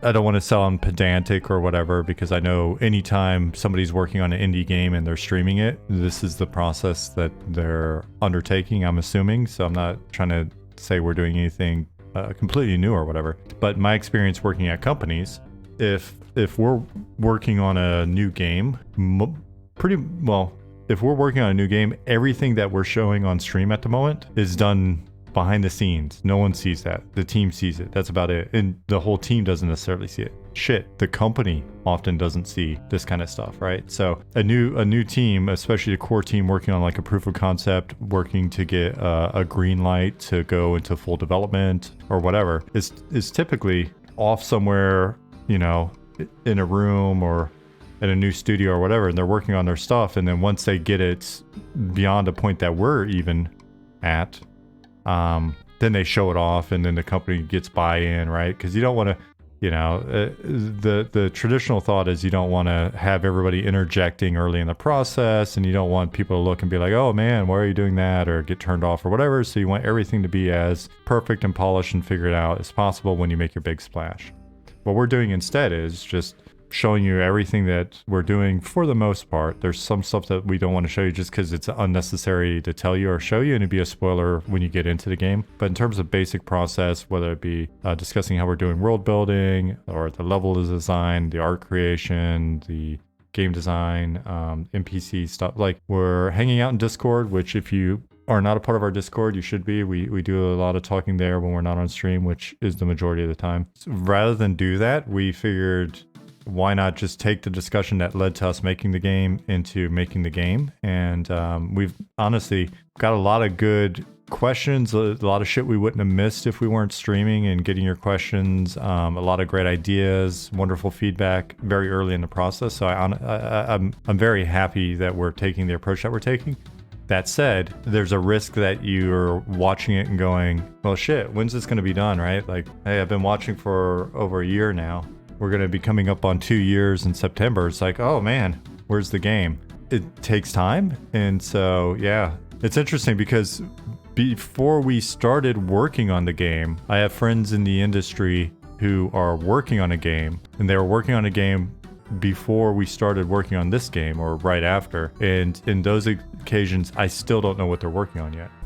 I don't want to sound pedantic or whatever, because I know anytime somebody's working on an indie game and they're streaming it, this is the process that they're undertaking, I'm assuming. So I'm not trying to say we're doing anything completely new or whatever. But my experience working at companies, if we're working on a new game, if we're working on a new game, everything that we're showing on stream at the moment is done behind the scenes. No one sees that. The team sees it. That's about it. And the whole team doesn't necessarily see it. Shit, the company often doesn't see this kind of stuff, right? So a new team, especially a core team working on like a proof of concept, working to get a green light to go into full development or whatever, is typically off somewhere, you know, in a room or in a new studio or whatever, and they're working on their stuff. And then once they get it beyond a point that we're even at, then they show it off, and then the company gets buy-in, right? Because you don't want to, you know, the traditional thought is you don't want to have everybody interjecting early in the process, and you don't want people to look and be like, oh man, why are you doing that, or get turned off or whatever. So you want everything to be as perfect and polished and figured out as possible when you make your big splash. What we're doing instead is just showing you everything that we're doing for the most part. There's some stuff that we don't want to show you just because it's unnecessary to tell you or show you, and it'd be a spoiler when you get into the game. But in terms of basic process, whether it be discussing how we're doing world building or the level design, the art creation, the game design, NPC stuff, like we're hanging out in Discord, which if you are not a part of our Discord, you should be. We do a lot of talking there when we're not on stream, which is the majority of the time. So rather than do that, we figured, why not just take the discussion that led to us making the game into making the game? And we've honestly got a lot of good questions, a lot of shit we wouldn't have missed if we weren't streaming and getting your questions, a lot of great ideas, wonderful feedback very early in the process. So I'm very happy that we're taking the approach that we're taking. That said, there's a risk that you're watching it and going, well, shit, when's this going to be done, right? Like, hey, I've been watching for over a year now. We're going to be coming up on 2 years in September. It's like, oh man, where's the game? It takes time. And so, yeah, it's interesting because before we started working on the game, I have friends in the industry who are working on a game, and they were working on a game before we started working on this game or right after. And in those occasions, I still don't know what they're working on yet.